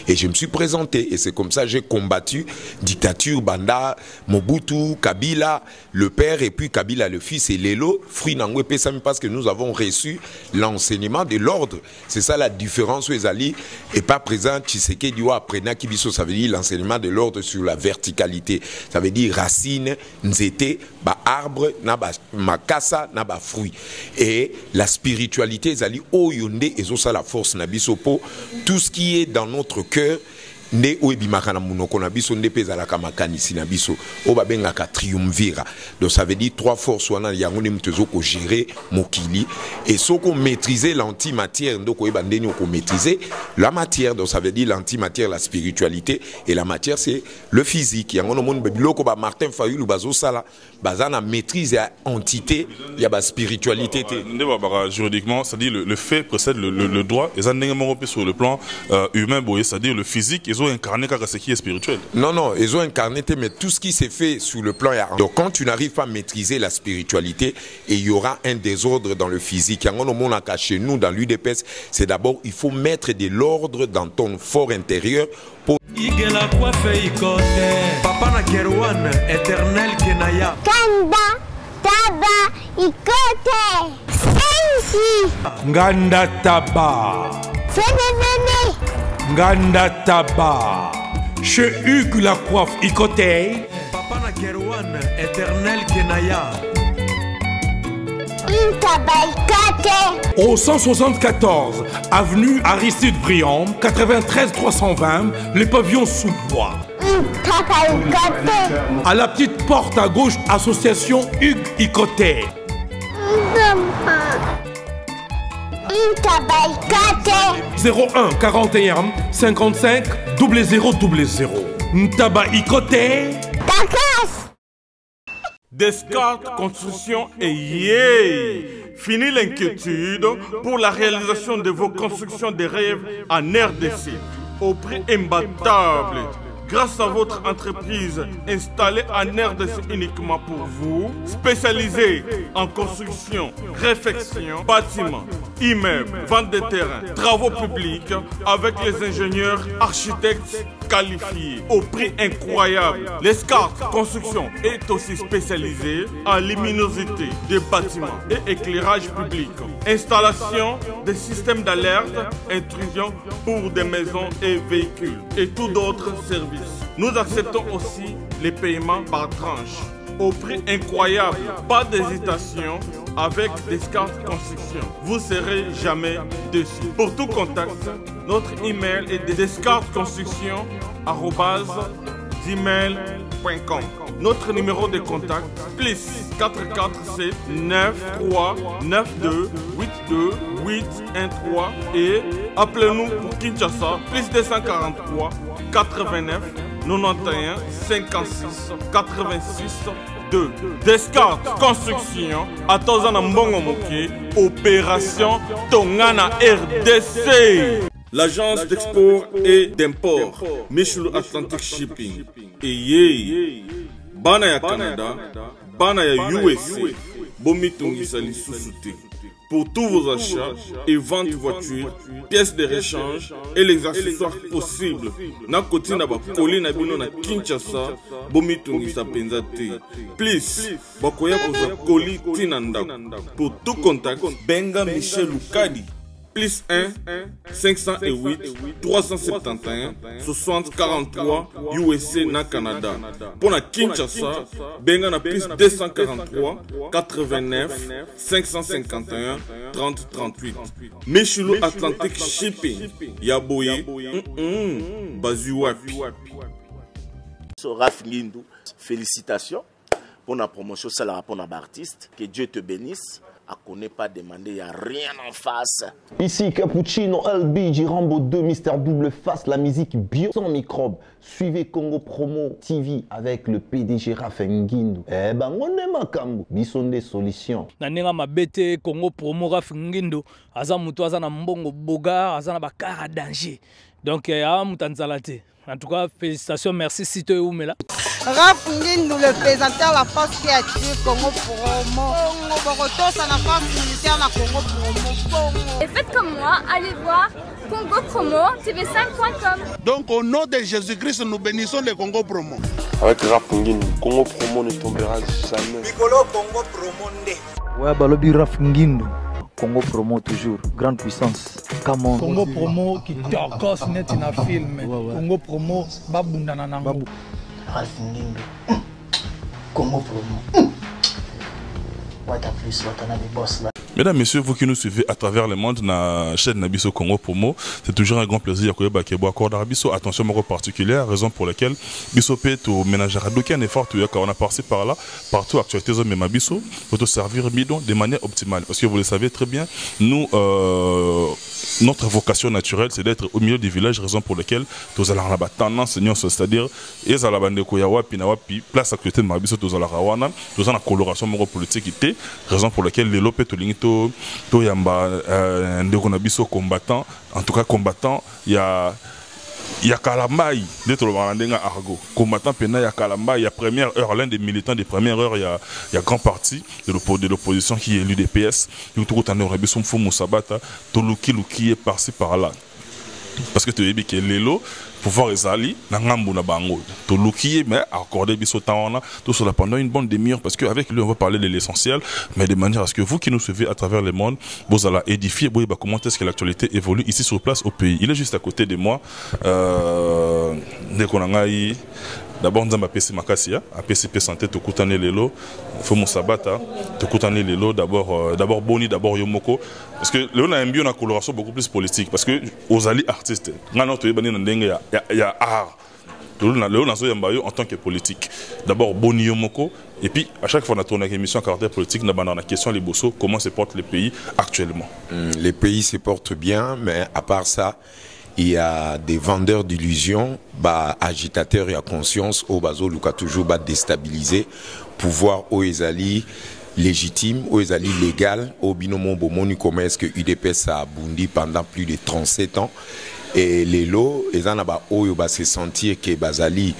Et je me suis présenté. Et c'est comme ça que j'ai combattu dictature, Banda, Mobutu, Kabila, le père, et puis Kabila, le fils, et Lelo, fruit Nangwe Pesami, parce que nous avons reçu l'enseignement de l'ordre. C'est ça la différence, Ezali, et pas présent, Tshisekedi ou Aprena Kibiso, ça veut dire l'enseignement de l'ordre sur la verticalité. Ça veut dire racine, nzete, ba arbre, na ba makasa, na ba fruit. Et la spiritualité, Ezali, oyonde, et ça la force, nabiso po, tout ce qui est dans notre cœur, ne oebimaka na munoko na biso nde peza ka makanisi na biso o babenga ka triumvira. Donc ça veut dire trois forces wana yango ne mtezo ko gérer mokili et soko maîtriser l'antimatière ndoko eba ndeni ko maîtriser la matière. Donc ça veut dire l'antimatière, la spiritualité, et la matière c'est le physique. Yango no mon biloko ba Martin Fayulu bazo sala bazana maîtrise ya entité ya ba spiritualité juridiquement, c'est-à-dire le fait précède le droit, et ça n'est sur le plan humain, c'est-à-dire le physique. Ils ont incarné ce qui est spirituel. Non, non, ils ont incarné, mais tout ce qui s'est fait sur le plan. Donc quand tu n'arrives pas à maîtriser la spiritualité, et il y aura un désordre dans le physique. Chez nous, dans l'UDPS, c'est d'abord, il faut mettre de l'ordre dans ton fort intérieur pour... Papa na Kerwan, éternel Kenaya. Kanda, Taba, Ikote. Sensi. Nganda Taba. Fenenene. Nganda Taba. Chez Hugues la coiffe Ikote. Papa na Kerwan, éternel Kenaya. Au 174 avenue Aristide Briand, 93 320, les pavillons sous bois. À la petite porte à gauche, association Hugues Ikote. 01 41 55 0000. Ntaba Ikote. Descartes Construction et yeah! Fini l'inquiétude pour la réalisation de vos constructions de rêves en RDC au prix imbattable. Grâce à votre entreprise installée en RDC uniquement pour vous, spécialisée en construction, réfection, bâtiments, immeubles, vente de terrains, travaux publics, avec les ingénieurs architectes qualifiés au prix incroyable. Descartes Construction est aussi spécialisée en luminosité des bâtiments et éclairage public, installation des systèmes d'alerte, intrusion pour des maisons et véhicules et tout d'autres services. Nous acceptons aussi les paiements par tranche au prix incroyable. Pas d'hésitation avec Descartes Construction. Vous serez jamais déçus. Pour tout contact, notre email est descartesconstruction@gmail.com. Notre numéro de contact plus 447 93 92 82 813 et appelez-nous pour Kinshasa plus 243 89 91 56 86 2. Descartes Construction à Tozana Mbongo Moké, opération Tongana RDC. L'agence d'export et d'import Michel Atlantic Shipping et yeah. Bana ya Canada, Bana ya USA, Bomitongisa Lissusute. Pour tous vos achats et ventes de voitures, pièces de rechange et les accessoires possibles. Na koti na ba koli na bino na Kinshasa, Bomitongisa Penzate. Please, bakoya koza koli tinanda. Pour tout contact, Benga Michel Lukadi. Plus 1 508 371 60 43 USA na Canada. Pour la Kinshasa, benga na plus 243 89 551 30 38. Michulu Atlantic Shipping. Yaboye. Bazuwapi. Raph Ngindou, félicitations pour la promotion, c'est la rapport à l'artiste. Que Dieu te bénisse. À connaît pas demander, il n'y a rien en face. Ici Cappuccino, LB, Rambo 2, Mister Double Face, la musique bio sans microbes. Suivez Congo Promo TV avec le PDG Raph Ngindou. Eh ben, on est makambo, bisonde solution. Nanenga mabete Congo Promo Raph Ngindou, aza mutu aza na mbongo boga, aza na bakara danger. Donc, mutanzalate. En tout cas, félicitations, merci si tu es où, mais là. Raph Ngindu, le présentateur la force qui a tué Congo Promo. Boroto, ça n'a pas militaire na Congo Promo. Et faites comme moi, allez voir Congo Promo, tv5.com. Donc au nom de Jésus-Christ, nous bénissons le Congo Promo. Avec Raph Ngindu, Congo Promo ne tombera jamais. Piccolo Congo Promo ndé. Ouais, balobi Raph Ngindu. Congo Promo toujours, grande puissance. Come on. Congo Promo qui torcos net na film. Congo Promo babundana nango. Raph Ngindu. Congo Promo. What a plus, what a boss là. Mesdames, Messieurs, vous qui nous suivez à travers le monde, na chaîne Nabiso Congo Promo, c'est toujours un grand plaisir de vous accorder Biso attention particulière, raison pour laquelle Biso peut tout ménager à aucun effort, on a passé par là, partout actualité zone même Biso, pour te servir bidon de manière optimale. Parce que vous le savez très bien, nous, notre vocation naturelle, c'est d'être au milieu du village, raison pour laquelle nous allons avoir tendance, c'est-à-dire, ils allons avoir des place actualité de Mabiso, nous allons avoir une coloration politique, raison pour laquelle les lopes to yamba ndeko na biso combattant, en tout cas combattant, il y a Kalambai d'être le Marandenga Argo combattant pena ya Kalambai, il y a première heure, l'un des militants des premières heures, il y a grand parti de l'opposition qui est l'UDPS, nous tout en Europe son fou Moussabata to luki est par-ci par-là, parce que tu es que l'élo pouvoir ezali na ngambu na bango to luki mais accorder biso taona tout cela pendant une bonne demi-heure, parce qu'avec lui on va parler de l'essentiel, mais de manière à ce que vous qui nous suivez à travers le monde vous allez édifier comment est-ce que l'actualité évolue ici sur place au pays. Il est juste à côté de moi Ndekonangai. D'abord, nous avons PC Makasia, PCP Santé, Tokutane Lelo, Fomo Sabata, Tokutane Lelo, d'abord Boni, d'abord Yomoko. Parce que Léon a une coloration beaucoup plus politique. Parce que aux alliés artistes, il y a art. Léon a en tant que politique. D'abord Boni Yomoko. Et puis, à chaque fois, on a tourné une émission à caractère politique, on a la question les bossos, comment se portent les pays actuellement. Les pays se portent bien, mais à part ça, il y a des vendeurs d'illusions, agitateurs et à conscience, au bazo luka toujours déstabiliser, pouvoir au ezali légitime, au ezali légal, au binomo bomoni commerce que UDPS a abondi pendant plus de 37 ans. Et les lots, ils ont se sentir que bazali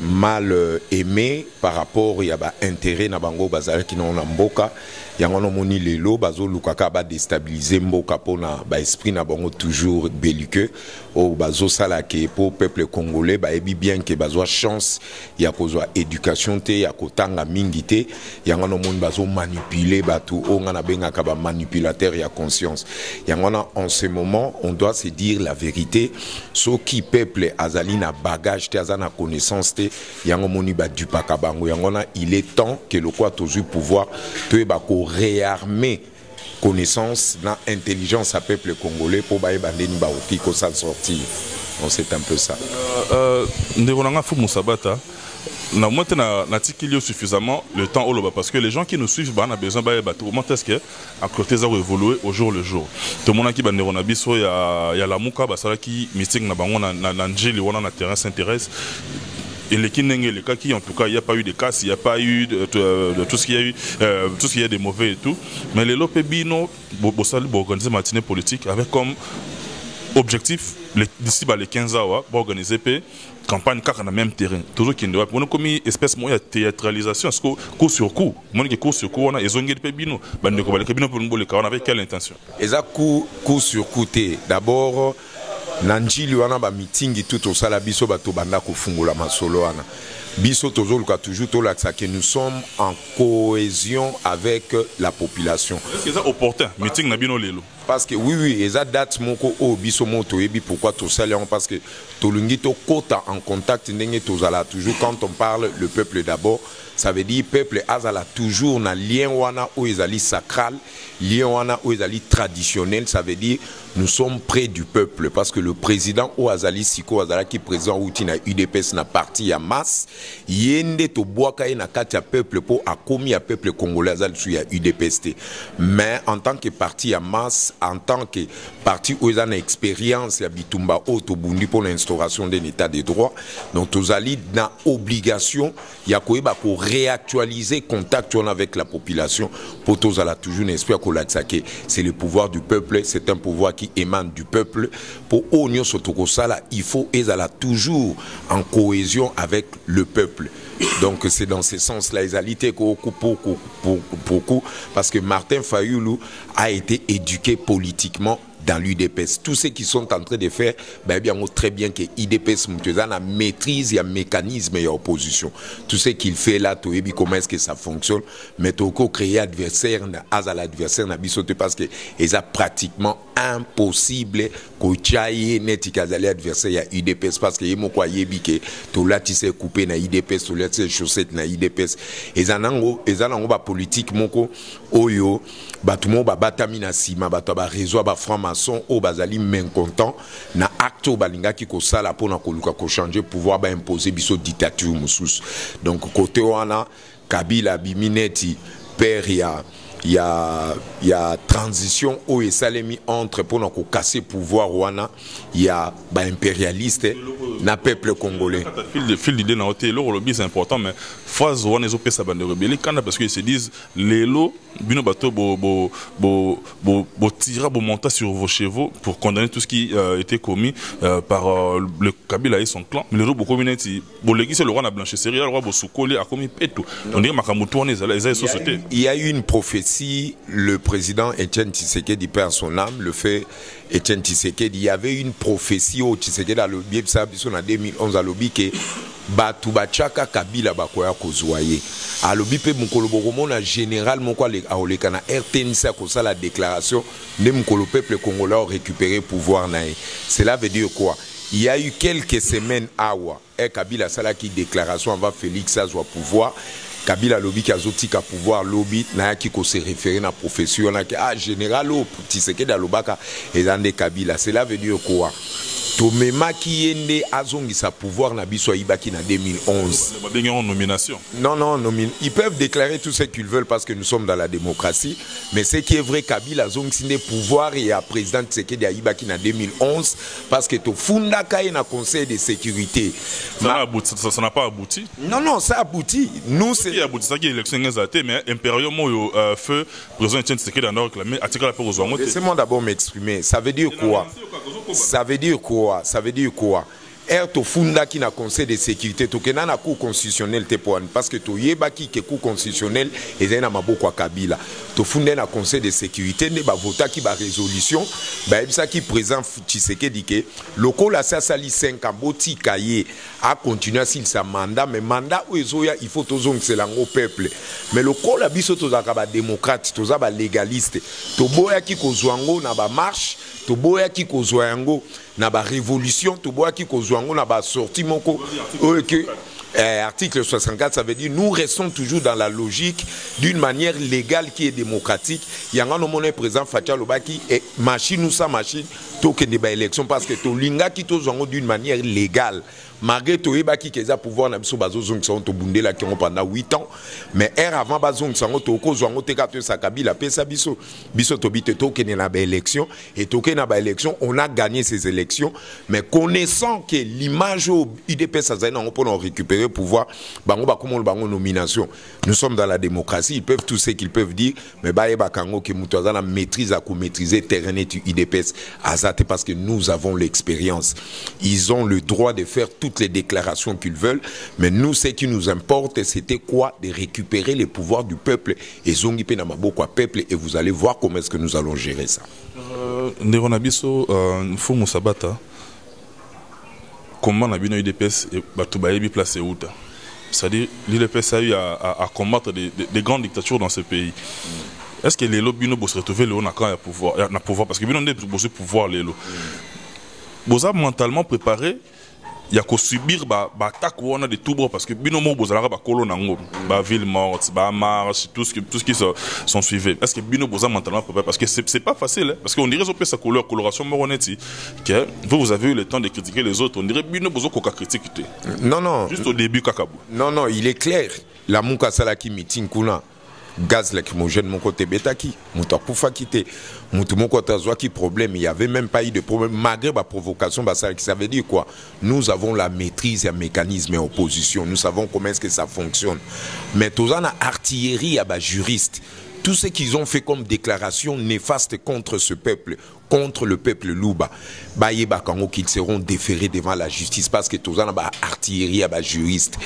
mal aimé par rapport à intérêt na bango bazali qui n'ont mboka. Yangono moni lelo bazo lukaka ba déstabiliser mboka pona ba esprit na bango toujours belliqueux au bazo sala ke pour peuple congolais ba ebi bien que bazo chance ya kozwa éducation te ya kotanga mingi te yangono moni bazo manipuler batu o ngana benga ka ba manipulateur ya conscience yangono en ce moment on doit se dire la vérité so qui peuple azali na bagage te azana connaissance te yangono moni ba dupaka bango yangono il est temps que le quoi toujours pouvoir te ba réarmer connaissance dans intelligence à peuple congolais pour bailler bandeni baoki ko s'en sortir. Donc c'est un peu ça. Ndekonanga Fou Moussabata na maintenant na tikilio suffisamment le temps au loba, parce que les gens qui nous suivent on a besoin bailler bateau comment est-ce que à côté ça évoluer au jour le jour. Tout le monde qui bandero na biso ya la muka basala qui meeting na bango na njeli wana na terrain s'intéresse. Et les cas qui en tout cas il n'y a pas eu de casse, il n'y a pas eu de tout ce qu'il y a eu, tout ce qu'il y a de mauvais et tout. Mais les Lopebino, organiser une matinée politique avec comme objectif d'ici les 15 ans, organiser une campagne dans le même terrain. Toujours qu'il y a une espèce de théâtralisation, coup sur coup. Coup sur coup, on a ezongé de Pebino. Avec quelle intention? Et ça coup sur coup. D'abord. Nanjili wana ba meeting tout au sala biso bato banda ko fungula masolo wana biso tozoluka toujours tolakisa que nous sommes en cohésion avec la population. Est-ce que c'est opportun meeting na bino lelo? Parce que oui et ça date moko o biso moto ebi pourquoi to sala parce que tolungi to kota en contact ndenge tozala toujours quand on parle le peuple d'abord. Ça veut dire peuple azala toujours na lien wana ou ezali sacral, lien wana ou ezali traditionnel, ça veut dire nous sommes près du peuple parce que le président ou azali siko azala qui présent outi na UDPS na parti à masse yende to boaka na kati ya peuple pour akomi ya peuple congolais azali su ya UDPS. Mais en tant que parti à masse UDPS en tant que parti où ils ont une expérience ya bitumba auto bundi pour l'instauration d'un état de droit. Donc tous allés dans obligation ya koyeba ko réactualiser contact avec la population pour tous alla toujours n'espère que c'est le pouvoir du peuple, c'est un pouvoir qui émane du peuple. Pour Onyo Sotokosala, il faut être toujours en cohésion avec le peuple. Donc c'est dans ce sens-là, ils allaient beaucoup, parce que Martin Fayoulou a été éduqué politiquement dans l'UDPS. Tous ceux qui sont en train de faire, ben bien très bien que l'UDPS maîtrise, il y a un mécanisme et opposition. Tout ce qu'il fait là, comment est-ce que ça fonctionne, mais tu as créé adversaire, à l'adversaire, parce que c'est pratiquement impossible que tu aies un adversaire à l'UDPS, parce que tu l'as tissé coupé dans l'UDPS, tu l'as tissé chaussette dans l'UDPS. Et ça a politique, oyo, tout le monde batamina sima, réseau, franc-maçon, au bazali mécontent, na acte au balinga qui kosala pour na koluka ko changer pouvoir ba imposer biso dictature musus. Donc côté wana Kabila bimineti père il y a transition au esalemi entre pour na ko casser pouvoir wana il y a ba impérialiste na peuple congolais. Fil d'idée na hôtel le lobby c'est important mais phase wana les opé ça bande rebelle quand parce qu'ils se disent les lots bino bateau bo tira bo monter sur vos chevaux pour condamner tout ce qui était commis par le Kabila et son clan mais le roi communauté bo légui c'est le roi na blanchisserie le roi bo soukoli a commis peto on dirait makamutu on les société. Il y a eu une prophétie, le président Etienne Tshisekedi perd son âme, le fait Etienne Tshisekedi, il y avait une prophétie au Tshisekedi dans le biais en 2011 à l'obi que batu bachaka Kabila bakoya kozwaye à l'obi pe mukolo bokomo na général moko a oleka na RTNC a kosa la déclaration de mukolo peuple congolais a récupéré pouvoir nae. Cela veut dire quoi? Il y a eu quelques semaines awa et Kabila sala qui déclaration avant Félix Azwa pouvoir. Kabila lobby qui a zotika pouvoir lobby na qui ko se référer na profession na ah général au Tshisekedi alobaka et dans des Kabila. Cela veut dire quoi? Tomema qui yende azongi sa pouvoir na biso ibaki na 2011. Nomination. Non, ils peuvent déclarer tout ce qu'ils veulent parce que nous sommes dans la démocratie, mais ce qui est vrai Kabila azongi sinde pouvoir et à président Tshisekedi ibaki na 2011 parce que to funda kai na conseil de sécurité. Ça n'a pas abouti. Non, ça abouti. Nous c'est qui abouti ça qui élection ngazate mais impérium yo feu président Tshisekedi a réclamé article la pour zoango. Laissez-moi d'abord m'exprimer. Ça veut dire quoi? Ça veut dire quoi? To funda qui na conseil de sécurité to ke na cour constitutionnelle te pour parce que to yeba ki ke cour constitutionnelle ezena maboko a Kabila to funda na conseil de sécurité ne ba vota ki ba résolution ba ebisa ki président Tshisekedi ke lokola sa sali 5 ans boti kaye a continuer s'il sa mandat mais mandat ozoya il faut tozong selango peuple mais lokola biso tozaka ba démocrate toza ba légaliste to boya ki kozwango na ba marche to boya ki kozwango na ba révolution to boya ki kozwango na ba sorti moko article 64 ça veut dire nous restons toujours dans la logique d'une manière légale qui est démocratique. Il y a un moment présent Fatia Lobaki et machine ou sa machine token de ba élection parce que to linga ki to zongo d'une manière légale. Malgré to ebaki keza pouvoir na biso bazo zong sa to bundela ki pendant 8 ans mais avant bazong sango to ko zongo te ka to sa Kabila pesa biso to bite to ken na ba élection et to ken na ba élection on a gagné ces élections mais connaissant que l'image au UDPS azana on peut récupérer pouvoir bango ba comme bango nomination. Nous sommes dans la démocratie, ils peuvent tout ce qu'ils peuvent dire mais ba eba kango ke mutu azana maîtrise à ko maîtriser terrain et UDPS azate parce que nous avons l'expérience. Ils ont le droit de faire toutes les déclarations qu'ils veulent, mais nous, ce qui nous importe, c'était quoi? De récupérer les pouvoirs du peuple et zongipe na maboko peuple et vous allez voir comment est-ce que nous allons gérer ça. Nderonabiso, Fumu Sabata, comment Nabino UDPS et Batoubayebi placé où? C'est-à-dire, l'UDPS a eu à combattre des grandes dictatures dans ce pays. Est-ce que les lobbies vont se retrouver le haut na pouvoir parce que Bino ne peut pouvoir les lots. Vous avez mentalement préparé. Il y a qu'à subir attaque ou on a des tout bras parce que binomo bozala ba kolonango ba ville morte ba marche tout ce qui sont suivis. Est-ce que bino boza mentalement préparé parce que c'est pas facile hein? Parce qu'on dirait que sa coloration moroneti que vous avez eu le temps de critiquer les autres on dirait bino bozo koka critiquer. Non juste au début kakabou. Non il est clair la muka salaki meeting kuna gaz lacrymogène mon côté betaki mutu akufa kité mutu mon côté azwa qui problème il y avait même pas eu de problème malgré la provocation ça veut dire quoi nous avons la maîtrise et mécanisme et opposition nous savons comment est-ce que ça fonctionne mais tous en artillerie à juriste tout ce qu'ils ont fait comme déclaration néfaste contre ce peuple, contre le peuple Luba, qu'ils seront déférés devant la justice parce que tous en artillerie à juriste.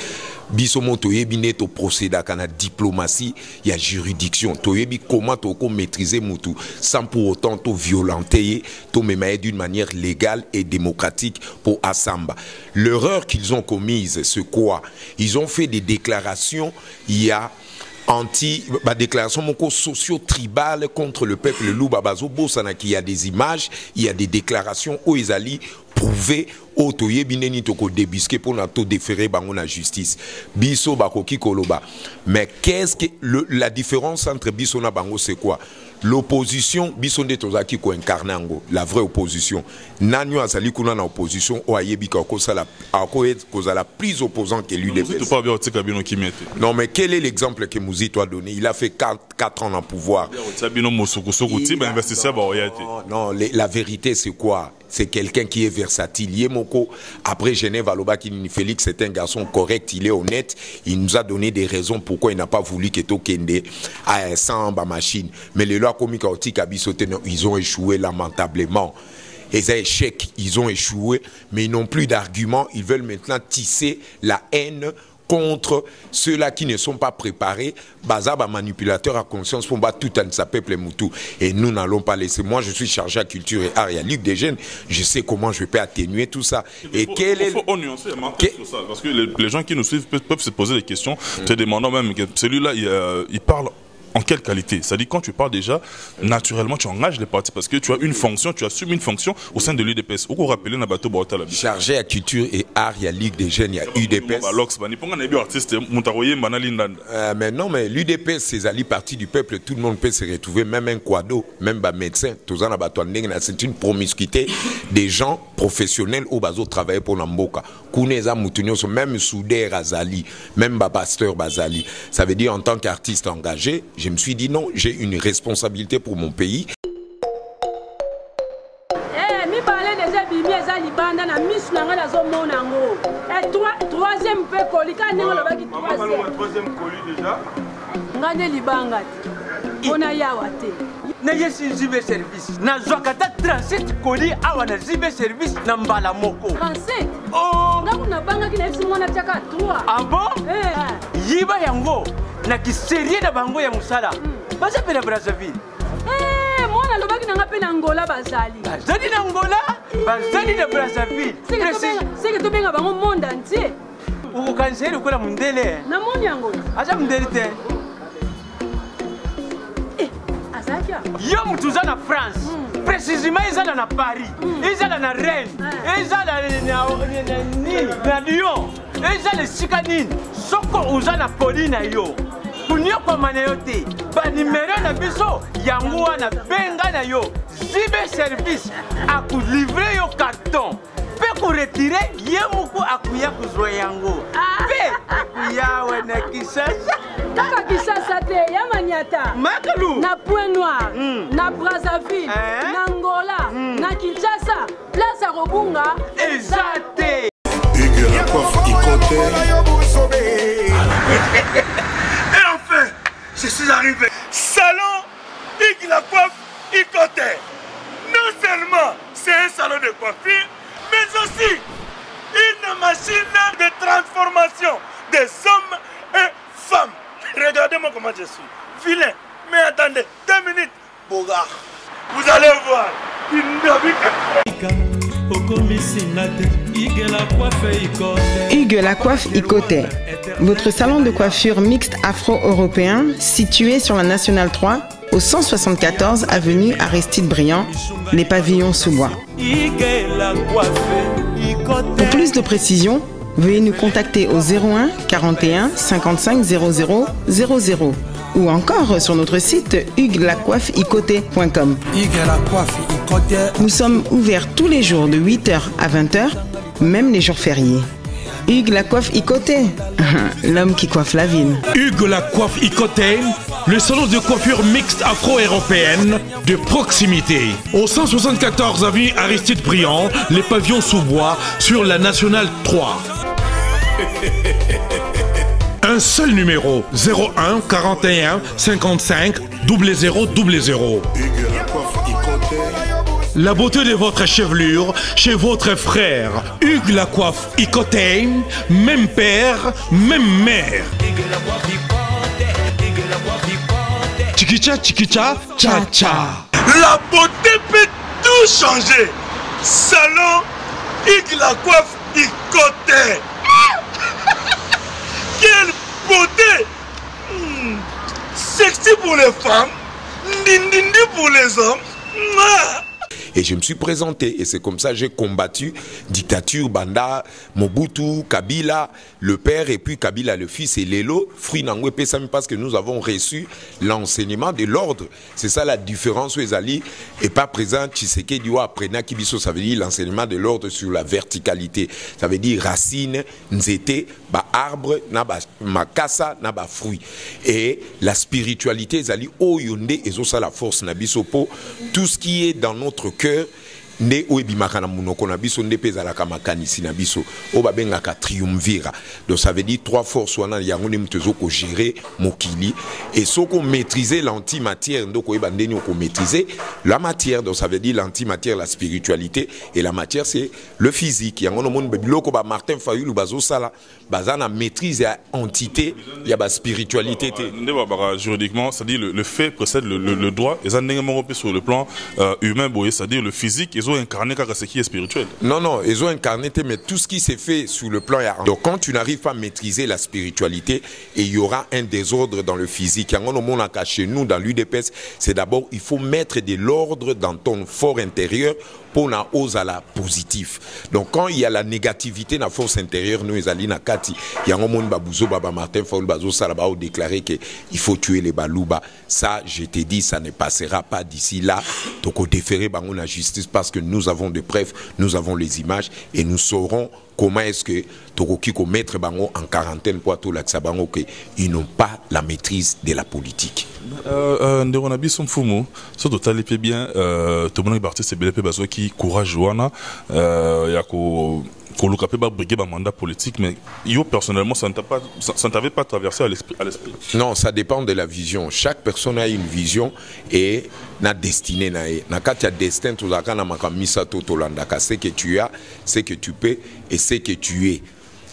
Bisomo toyebi to procéder à la diplomatie, il y a juridiction. Toyebi comment to maîtriser mutu sans pour autant to violenter, to même d'une manière légale et démocratique pour Assamba. L'erreur qu'ils ont commise, c'est quoi? Ils ont fait des déclarations, il y a déclaration socio-tribale contre le peuple Luba Bazobo, il y a des images, il y a des déclarations où ils allaient prouver otoye bineni toko débusquer pour nato déférer bango la justice biso bakoki koloba mais qu'est-ce que la différence entre biso na bango c'est quoi? L'opposition biso nde tozaki ko incarnango la vraie opposition nanyo azali kuna na opposition o ayebika ko sala la plus opposant que l'UDPS. Non mais quel est l'exemple que Mouzito a donné? Il a fait 4 ans en pouvoir. Non, la vérité c'est quoi? C'est quelqu'un qui est versatile. Yemoko, après Genève, Aloba Félix, c'est un garçon correct, il est honnête. Il nous a donné des raisons pourquoi il n'a pas voulu que Tokende ait sans machine. Mais les lois comiques ils ont échoué lamentablement. Les échecs, ils ont échoué, mais ils n'ont plus d'arguments. Ils veulent maintenant tisser la haine contre ceux-là qui ne sont pas préparés, bazaba manipulateur à conscience pour battre tout un peuple moutou. Et nous n'allons pas laisser. Moi, je suis chargé à culture et art et à Ligue des jeunes. Je sais comment je peux atténuer tout ça. Et quel est faut nuancer sur ça, parce que les gens qui nous suivent peuvent se poser des questions, te demandant même que celui-là, il parle en quelle qualité? C'est-à-dire quand tu parles déjà, naturellement tu engages les partis parce que tu as une fonction, tu assumes une fonction au sein de l'UDPS. Où qu'on rappelle Nabato Borota la chargé à culture et art, il y a Ligue des jeunes, il y a UDPS. Mais non, mais l'UDPS, c'est la partie du peuple, tout le monde peut se retrouver, même un quado, même un médecin, c'est une promiscuité des gens professionnels au bazo travailler pour Namboka. Kuneza Moutunyo, même Souder Azali, même Pasteur Bazali. Ça veut dire en tant qu'artiste engagé, je me suis dit non, j'ai une responsabilité pour mon pays. Naye si zibe service na zwakata 37 colis awa na zibe service na mbala moko 37 oh ngakuna banga kina fisi mwana chaka 3 ah bon yiba yango na kiserie na bango ya musala basa pena Brazzaville mwana lobaki nanga pena Angola bazali na Angola bazali na Brazzaville c'est que to benga bango monde entier uko kanseri kola mundele na moni Angola acha mundele te yo mutuza na France précisément ezala na Paris ezala na Rennes ezala na Lyon ezala esika nini soko uza na poli na yo kunyokoma na yo te banimero na biso yango wana benga na yo zibe service akulivre yo carton pe kuretire ye moko akuya kuzwa yango pe akuya na Kisasa kaka Kisasa te ya Maniata Makalu na Point Noir na Brazzaville na Angola na Kinshasa place à Robunga ezate Hugues la coiffe Ikoté. Et enfin je suis arrivé salon Hugues la coiffe Ikoté. Non seulement c'est un salon de coiffure mais aussi une machine de transformation des hommes et femmes. Regardez-moi comment je suis. Vilain. Mais attendez, 2 minutes. Bogard. Vous allez voir. Hugues la coiffe Ikoté. Votre salon de coiffure mixte afro-européen situé sur la Nationale 3 au 174 avenue Aristide Briand, les pavillons sous bois. Pour plus de précisions, veuillez nous contacter au 01 41 55 00 00 ou encore sur notre site hugueslacoiffeikoté.com. Nous sommes ouverts tous les jours de 8h à 20h, même les jours fériés. Hugues la coiffe Ikoté, l'homme qui coiffe la ville. Hugues la coiffe Ikoté, le salon de coiffure mixte afro-européenne de proximité. Au 174 avenue Aristide Briand, les pavillons sous bois sur la Nationale 3. Un seul numéro, 01 41 55 0000. La beauté de votre chevelure chez votre frère. Hugues la coiffe Icoté, même père, même mère. Chikicha, chikicha, cha cha. La beauté peut tout changer. Salon Hugues la coiffe Icoté. Quelle beauté! Sexy pour les femmes, dindindi pour les hommes. Et je me suis présenté et c'est comme ça que j'ai combattu dictature, Banda, Mobutu, Kabila, le père et puis Kabila le fils et Lelo, fruit Nangwe Pesami parce que nous avons reçu l'enseignement de l'ordre. C'est ça la différence où Ezali et pas présent Tshisekedi ou après Nakibiso, ça veut dire l'enseignement de l'ordre sur la verticalité. Ça veut dire racine, nzete, ba arbre, na ba makasa, na ba fruit. Et la spiritualité Ezali oyonde ezo ça la force nabiso po tout ce qui est dans notre cœur ne oebimaka na munoko na biso nde pezalaka makanisi na biso o babengaka triumvira. Donc ça veut dire trois forces wana yango ne mtezo ko gérer mokili et soko maîtriser l'antimatière ndoko eba ndeni ko maîtriser la matière. Donc ça veut dire l'antimatière, la spiritualité, et la matière c'est le physique. Yango no mon biloko ba Martin Fayulu bazo sala bazana maîtrise ya entité ya ba spiritualité juridiquement, c'est-à-dire le fait précède le droit et ça n'est pas sur le plan humain, c'est-à-dire le physique. Ils ont incarné ce qui est spirituel. Non, non, ils ont incarné, mais tout ce qui s'est fait sur le plan... Donc quand tu n'arrives pas à maîtriser la spiritualité, et il y aura un désordre dans le physique. Chez nous, dans l'UDPS, c'est d'abord, il faut mettre de l'ordre dans ton fort intérieur pour na ose à la positif. Donc quand il y a la négativité dans la force intérieure, nous les alliés nakati, il y a un monde babouzo baba Martin Faoul bazo salaba ou déclaré que il faut tuer les balouba. Ça, je t'ai dit, ça ne passera pas d'ici là. Donc au déféré bango la justice parce que nous avons des preuves, nous avons les images et nous saurons comment est-ce que Tokokiko mettre bango en quarantaine pour tout l'Aksabango qu'ils n'ont pas la maîtrise de la politique. Nderonabi son fumo, so total épée bien, tout le monde est parti c'est BLP bazo qui courage wana, yako koluka pe ba briguer ba mandat politique, mais yo personnellement ça ne t'avait pas traversé à l'esprit. Non, ça dépend de la vision. Chaque personne a une vision et na destinée nae. Na katia destin to zakana makamisa to tolandaka, c'est que tu as, c'est que tu peux et c'est que tu es.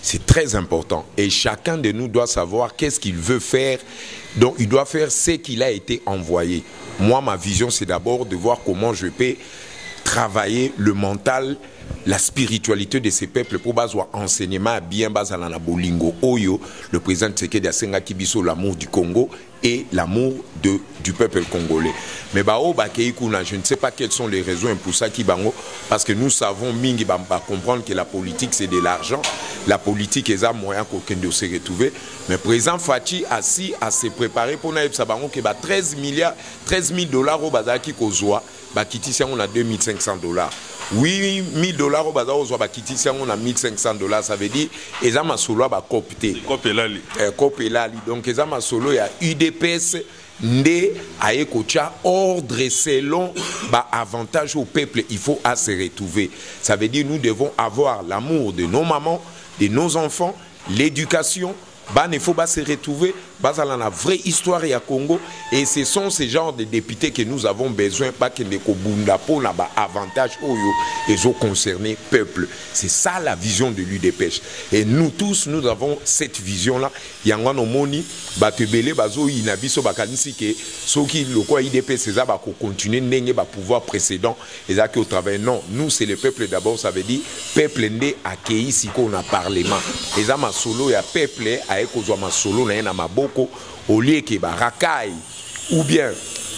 C'est très important. Et chacun de nous doit savoir qu'est-ce qu'il veut faire. Donc, il doit faire ce qu'il a été envoyé. Moi, ma vision, c'est d'abord de voir comment je peux travailler le mental, la spiritualité de ces peuples pour baser enseignement bien basé dans la bolingo oyo le président Tshisekedi asenga kibiso l'amour du Congo et l'amour du peuple congolais. Mais je ne sais pas quelles sont les raisons pour ça qui bango parce que nous savons mingi comprendre que la politique c'est de l'argent. La politique est un moyen qu'aucun de se retrouver. Mais président Fachi assis à se préparer pour naïf sabango que 13 000 dollars au bazaki kozwa bakiti on a 2500 dollars. 8 000 dollars au bazar au bakiti on a 1500 dollars. Ça veut dire ezama solo ba copté. Copelali. Donc ezama solo ya UDPS nde ayekocha ordre selon ba avantage au peuple. Il faut à se retrouver. Ça veut dire nous devons avoir l'amour de nos mamans, de nos enfants, l'éducation. Il faut se retrouver dans la vraie histoire à Congo et ce sont ces genres de députés que nous avons besoin, pas que nous avons avantage et ont concerné peuple. C'est ça la vision de l'UDPS. Et nous tous, nous avons cette vision-là. Il y a un moni, batebele bazo inabiso bakanisi que ceux qui le quoi IDPS c'est ça continuer n'engue pouvoir précédent et ça qui au travail non, nous c'est le peuple d'abord, ça veut dire peuple ndé accueilli si qu'on a parlement. Et ça ma solo ya peuple ayekozwa ma solo na na maboko au lieu que ba rakai ou bien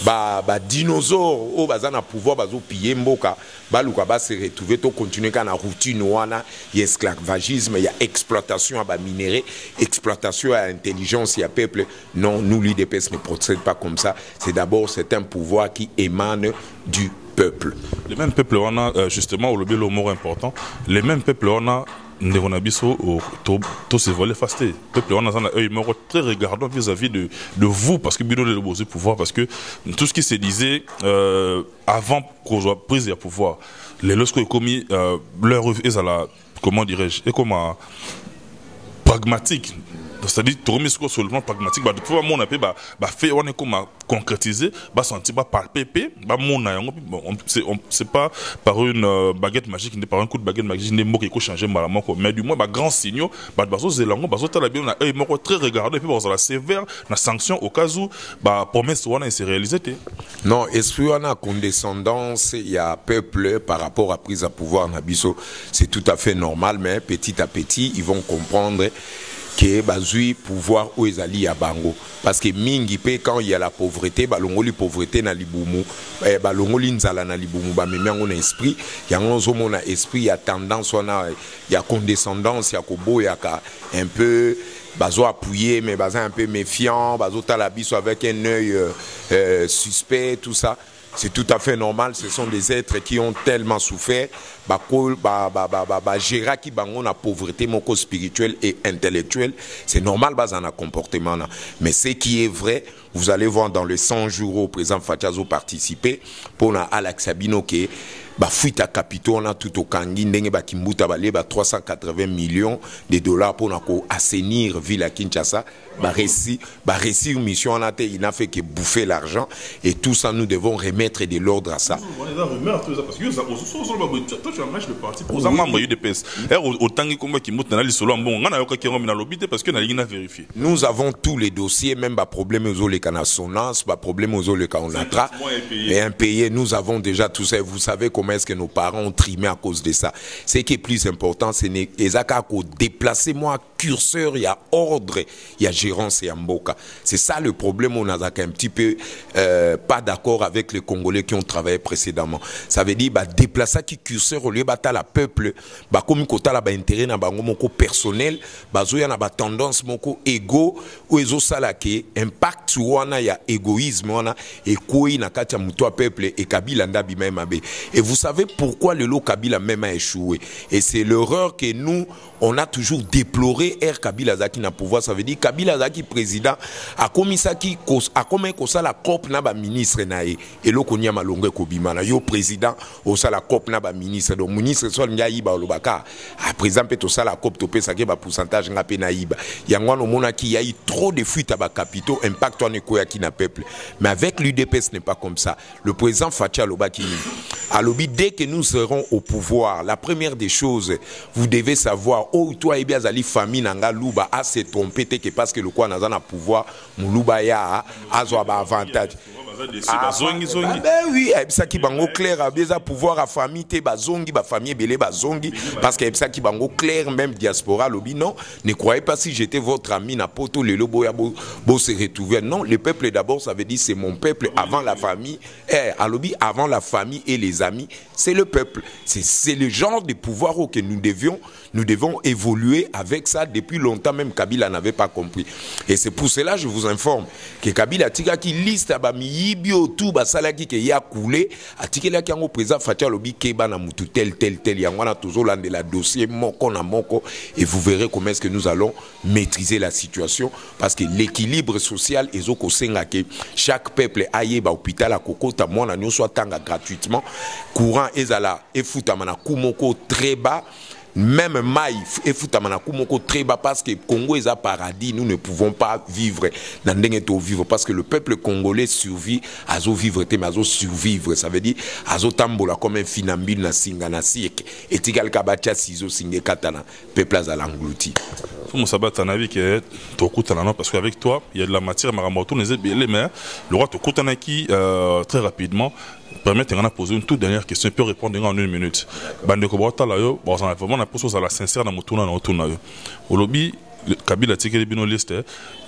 ba dinosaure au bazana pouvoir bazo piller mboka baluka ba se retrouver to continuer kana routine wana y esclavagisme y a exploitation à minéraux, exploitation à intelligence y a peuple. Non, nous l'UDPS ne procède pas comme ça. C'est d'abord c'est un pouvoir qui émane du peuple. Les mêmes peuples on a justement au lobby le mot important. Les mêmes peuples on a Nderonabiso tout se voler fasté. Peuple on a un œil très regardant vis-à-vis de vous parce que Bino le beau pouvoir parce que tout ce qui se disait avant qu'on soit prise à pouvoir les lorsqu'ils ont commis leur est à la comment dirais-je et comment pragmatique. C'est-à-dire, tout remis sur le plan pragmatique, bah, depuis mon appel, bah, fait, on est comme concrétiser, bah, sentir, bah, palper, bah, c'est pas par une baguette magique, par un coup de baguette magique, des mots qui ont changé, mais du moins, bah, grand signaux, bah, baso zélango, baso talabi, on a un mot très regardé, puis, bah, la sévère, la sanction, au cas où, bah, promesse, on a s'est réalisé, non, est-ce qu'on a condescendance, il y a peuple par rapport à prise à pouvoir, Nabiso, c'est tout à fait normal, mais petit à petit, ils vont comprendre que bazui pouvoir où ils allaient à Bango parce que mingi pe quand il y a la pauvreté balongoli pauvreté na libumu balongoli nzala na libumu ba memango na esprit yango zo mona esprit ya tendance wana ya condescendance ya kobo ya ka un peu bazo appuyé mais bazo un peu méfiant bazo talabiso avec un œil suspect tout ça. C'est tout à fait normal, ce sont des êtres qui ont tellement souffert, gérer qui bangon la pauvreté moko spirituelle et intellectuelle, c'est normal dans un comportement là. Mais ce qui est vrai, vous allez voir dans les 100 jours au président Fachazo participer pour na Alex Sabino qui fuite à capitaux on a tout au Kangi ndenge ba kimbuta balé 380 millions de dollars pour na ko assainir ville à Kinshasa réussir mission on a été il n'a fait que bouffer l'argent et tout ça nous devons remettre de l'ordre à ça. Parce que toi tu engages le parti pour ça membre UDPS autant que qui monte dans l'isolo bon on a yoka qui na lobité parce que na ligne vérifier. Nous avons tous les dossiers même ba problème aux les canasonance ba problème aux les canatra et impayé nous avons déjà tout ça vous savez comment est-ce que nos parents ont trimé à cause de ça. Ce qui est plus important, c'est que déplacer moi curseur, il y a ordre, il y a gérance et mboka. C'est ça le problème, on a un petit peu pas d'accord avec les Congolais qui ont travaillé précédemment. Ça veut dire déplacer qui curseur au lieu de la peuple, comme kota la intérêt na bango moko personnel, bazo ya na ba tendance moko ego ou ezo sala ke impact wana ya égoïsme wana et koi na kati ya muto peuple et Kabila ndabi même abe. Et vous savez pourquoi le lot Kabila même a échoué. Et c'est l'erreur que nous, on a toujours déploré R. Kabila Zaki na pouvoir. Ça veut dire Kabila Zaki président a commis ça qui a commis ça la COP na ba ministre nae. Et lo konya malonge kobimana yo président au ça la COP na ba ministre. Donc ministre soit ngai ba lobaka. À présent peut ça la COP topé ça ke ba pourcentage ngapé naïba. Yangwa no mona qui y a eu trop de fuites à ba capitaux impact on ekoya ki na peuple. Mais avec l'UDP ce n'est pas comme ça. Le président Facha Lobaki à l'objet dès que nous serons au pouvoir, la première des choses, vous devez savoir, oh, toi, et bien, Zali, famille, nanga, louba, a se trompé, que parce que le quoi, n'a pas pouvoir, moulouba, ya, a, avantage. Ben oui, ça qui bango clair a bien pouvoir à famille te bazongi ba famille belé bazongi parce que ça qui bango clair même diaspora lobi non ne croyez pas si j'étais votre ami na poto le lobo ya bo se retrouver non le peuple d'abord ça veut dire c'est mon peuple avant la famille à lobi avant la famille et les amis c'est le peuple c'est le genre de pouvoir que nous devons évoluer avec ça depuis longtemps même Kabila n'avait pas compris et c'est pour cela je vous informe que Kabila tika qui liste abami bio tout basalaki ke ya coulé atikela ki yango président Fatia lobi keba na mutu tel yangwana toujours là de la dossier moko na moko et vous verrez comment est-ce que nous allons maîtriser la situation parce que l'équilibre social ezoko senga ke chaque peuple aye ba hôpital à kokota mwana nyo soit tanga gratuitement courant ezala efutama na kumoko très bas. Même Maï et Foutamanakou moko très bas parce que Congo est un paradis, nous ne pouvons pas vivre dans vivre parce que le peuple congolais survit à zo vivre mais à zo survivre ça veut dire à zo tambola comme un finambil na singa na siek et tigal kabacha sizo singe katana peuple à l'englouti. Faut mon sabat un avis que tokutana parce qu'avec toi il y a de la matière maramoto les mais le roi tokutana qui très rapidement permettez de poser une toute dernière question, peut répondre en 1 minute. Bande ko bota la yo, bon ça vraiment la pose à la sincère na mutuna na otuna yo. Au lobby Kabila tikeli bino liste,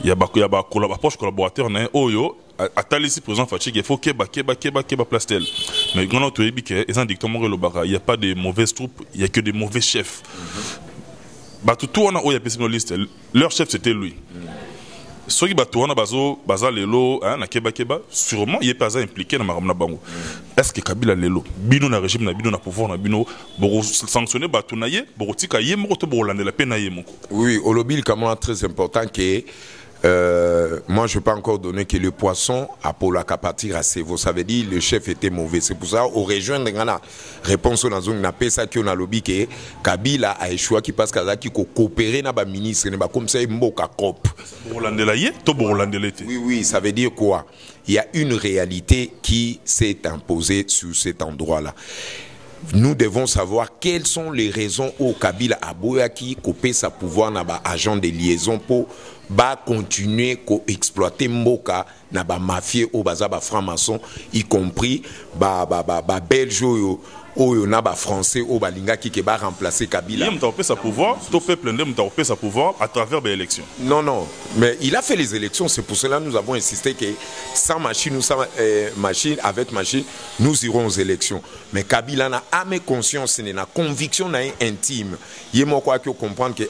il y a ba collaborateur na oyo atalisi président Fachi il faut keba place tel. Mais quand on te dit que les indictements le baka, il y a pas de mauvaises troupes, il y a que des mauvais chefs. Bah tout on a oyo pesimo liste, leur chef c'était lui. ceux qui battent baza lelo na keba sûrement il est pas impliqué dans maramna bango. Est-ce que Kabila lelo bino na régime na bino na pouvoir na bino boro sanctionner batu na ye boro tika ye moko to boro landela pe na ye moko. Oui, Olobil comment très important que moi je peux pas encore donner que le poisson a pour la partir à Sevo, ça veut dire le chef était mauvais. C'est pour ça au rejoindre la réponse dans zone na pesa qui on a lobby que Kabila a échoué qui parce qu'il ko coopérer na ba ministre na comme ça mboka cop. Oui, ça veut dire quoi? Il y a une réalité qui s'est imposée sur cet endroit-là. Nous devons savoir quelles sont les raisons où Kabila a qui couper sa pouvoir na ba agent de liaison pour continuer à exploiter Mboka na ba mafia au baza ba franc-maçon, y compris belge oyo na ba français au balinga qui va remplacer Kabila. Il a sa pouvoir, tout peuple a sa pouvoir à travers les élections. Non, mais il a fait les élections, c'est pour cela que nous avons insisté que sans machine ou sans machine, avec machine, nous irons aux élections. Mais Kabila n'a âme conscience, n'a conviction n'a intime. Il y a quoi que comprendre que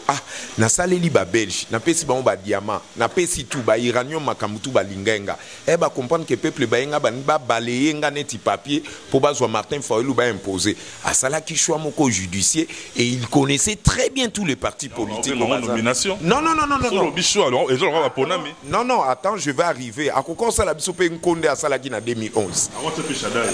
na saleli ba belge, na pesi ba diamant, na pesi tout ba iranium makamutu ba lingenga. Ba comprendre que peuple ba nga ba balayer nga neti papier pour ba zo Martin Fayulu ba imposer. À Salah qui choix moko judiciaire et il connaissait très bien tous les partis politiques. Non. Non, attends, je vais arriver. À quoi ça la bisope Nkonde à Salah qui en 2011.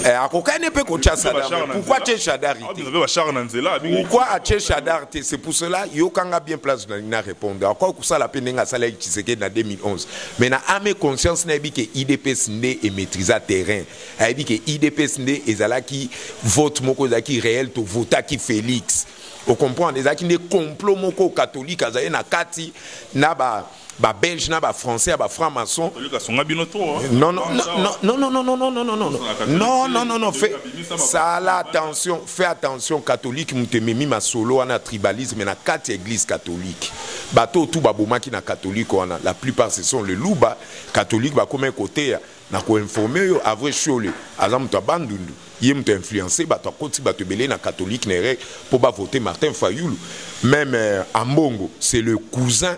À quoi ne peut qu'on chasse pourquoi tu es Chadar? Pourquoi tu es Chadar? C'est pour cela yo kanga bien place na répondre. À quoi ça la peine à Salah qui s'est en 2011. Mais na ame conscience na bi que IDPS ndé et maîtriser terrain. A dit que IDPS ndé et Salah qui vote moko zaki réel to vota qui Félix. Vous comprenez des qui ne complot moko catholique azaye na kati na ba belge na ba français ba franc-maçon. Non, fais attention catholique mutemi ma solo na tribalisme na kati église catholique. Bato tout baboma qui na catholique la plupart ce sont les louba catholique ba comme côté na ko informer yo avre chole azam to bandundu yem to influencer ba to koti ba to belé na catholique nere pour ba voter Martin Fayulu. Même Ambongo c'est le cousin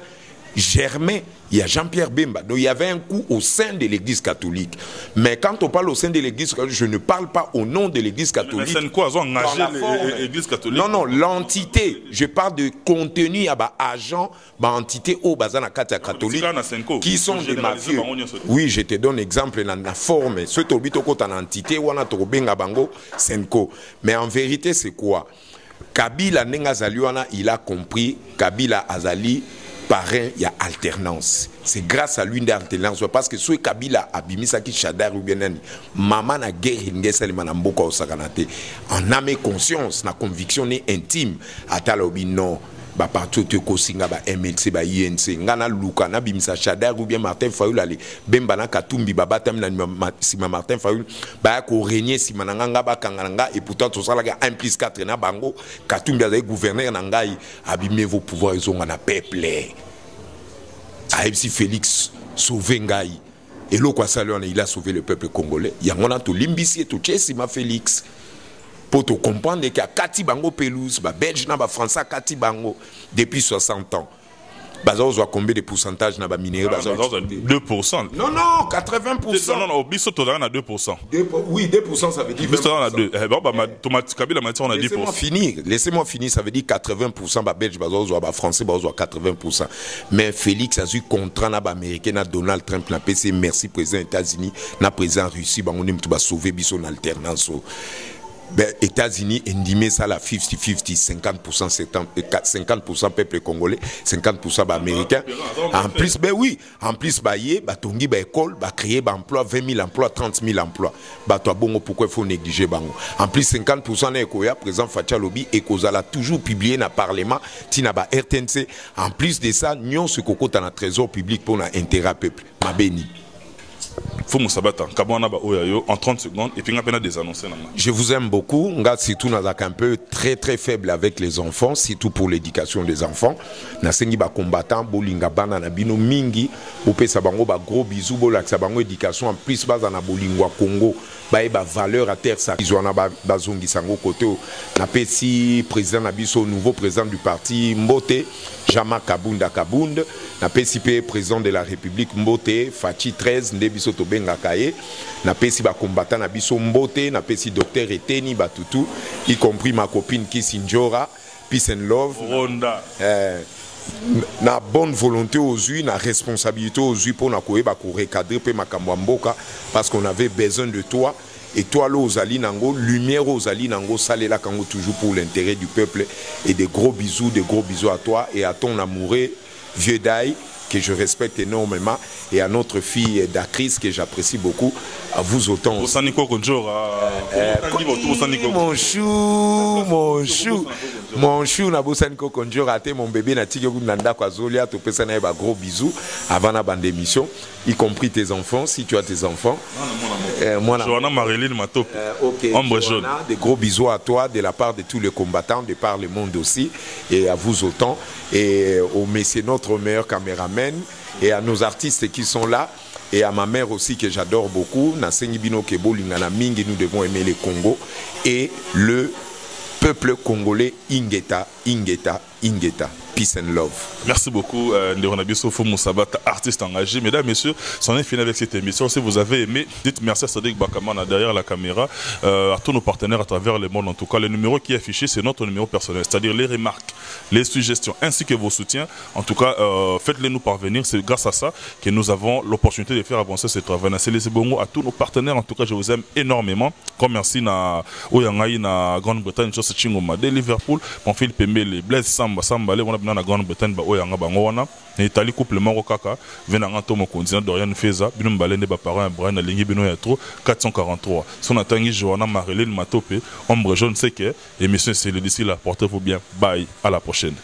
germain, il y a Jean-Pierre Bemba. Donc il y avait un coup au sein de l'église catholique. Mais quand on parle au sein de l'église catholique, je ne parle pas au nom de l'église catholique. Mais c'est quoi, l'église catholique? Non, l'entité. Je parle de contenu à agent, entité au bazana catholique qui sont des mafieux. Oui, je te donne exemple dans la forme. Ce tobito ko en entité ou en benga bango senko. Mais en vérité, c'est quoi? Kabila Nengazaliwana, il a compris. Kabila Azali parrain, il y a alternance. C'est grâce à lui d'alternance parce que ce Kabila abimisa ki Chadar ou bien maman na guerre ngesa na mboka osakanate. En âme et conscience, na conviction intime atalobi non. Ba partout te kosinga ba MLC ba INC ngana luka na bimisa Chadar ou bien Martin Fayulu ali bemba na katumbi baba tam na sima Martin Fayulu ba ko régner sima na nganga ba kanganga et pourtant to sala ga 1+4 na bango katumbi a gouverneur na ngai abimé vos pouvoirs ils ont na peuple a si Félix sauver ngai et lo kwa salon il a sauvé le peuple congolais yangona to limbisi to chesima Félix pour te comprendre qu'il y a Kati Bango Pelouse, Belge, Français Kati Bango depuis 60 ans. Bazar a combien de pourcentage na ba minéraux? 2%. Non, 80%. Non, biso to na 2%. Oui, 2% ça veut dire 20%. Biso na 2. Kabila m'a dit on a 10%. Laissez-moi finir, ça veut dire 80% ba belge bazar ba français bazar 80%. Mais Félix a eu contrat na ba américain na Donald Trump na PC merci président États-Unis na président Russie ba on tout ba sauver biso na alternance. États-Unis indimé ça la 50-50, 50% peuple congolais, 50% américain. En plus, en plus, tongi école, créer emploi, 20 000 emplois, 30 000 emplois. Pourquoi il faut négliger bango? En plus, 50% n'ekoya, président Facha Lobi, ekozala toujours publié dans le Parlement, tina ba RTNC. En plus de ça, nous ce coco dans le trésor public pour l'intérêt peuple. Ma béni. Faut en 30 secondes et puis on a des annonces. Je vous aime beaucoup. Surtout dans un peu très faible avec les enfants, surtout pour l'éducation des enfants. Nasengi ba combattant bolinga bana na bino mingi, opé sabango ba gros bisous bolak sabango éducation en plus bas na bolingwa Congo. Ba valeur à terre ça. Ils ont ba zongi sango côté na pesi président na biso nouveau président du parti Mbote Jama Kabunda Kabund, na PCP président de la République Mbote, Fachi 13, Ndebiso Tobenga Kaye, na PCP ba combattant na biso Mbote, na PCP docteur Eteni Batutu, y compris ma copine Kissinjora, Peace and Love. Ronda. Na bonne volonté aux yeux, na responsabilité aux yeux pour na koeba ko recadrer pe makambo mboka parce qu'on avait besoin de toi. Et toi, l'Ozali Nango, lumière Ozali Nango, salela Kango, toujours pour l'intérêt du peuple. Et des gros bisous à toi et à ton amoureux, vieux Dai, que je respecte énormément, et à notre fille d'actrice que j'apprécie beaucoup, à vous autant. Mon chou, na bosaniko konjo raté mon bébé na tigé nanda kwa zolia, to pesa na ba gros bisous avant la bande d'émission, y compris tes enfants, si tu as tes enfants. Moi, Joanna Marilyn Matop. Ombre jaune. Des gros bisous à toi de la part de tous les combattants, de par le monde aussi, et à vous autant, et au messieurs, notre meilleur caméraman, et à nos artistes qui sont là, et à ma mère aussi que j'adore beaucoup. Nasengi Bino Kebo Lingana Mingi, nous devons aimer le Congo et le peuple congolais. Ingeta, Ingeta, Ingeta. Peace and love. Merci beaucoup, Nderonabiso Foumoussabata, artiste engagé. Mesdames, messieurs, c'en est fini avec cette émission. Si vous avez aimé, dites merci à Sadik Bakamana derrière la caméra, à tous nos partenaires à travers le monde. En tout cas, le numéro qui est affiché, c'est notre numéro personnel, c'est-à-dire les remarques, les suggestions, ainsi que vos soutiens. En tout cas, faites-les nous parvenir. C'est grâce à ça que nous avons l'opportunité de faire avancer ce travail. C'est les bongo à tous nos partenaires. En tout cas, je vous aime énormément. Comme merci à Oyangaï, à Grande-Bretagne, José Chingoma de Liverpool, mon fils Pemele, Blaise Samba, Sambale, dans la Grande-Bretagne, Oyanga Bangoana, et Italie couple Marokaka, venant au continent d'Oriane Feza, Binum Balene Baparan, Brian Alingi Bino Yatro, 443. Son attangi Johanna Marilyn Matope, Ombre Jaune Seke, émission c'est d'ici là, portez-vous bien, bye, à la prochaine.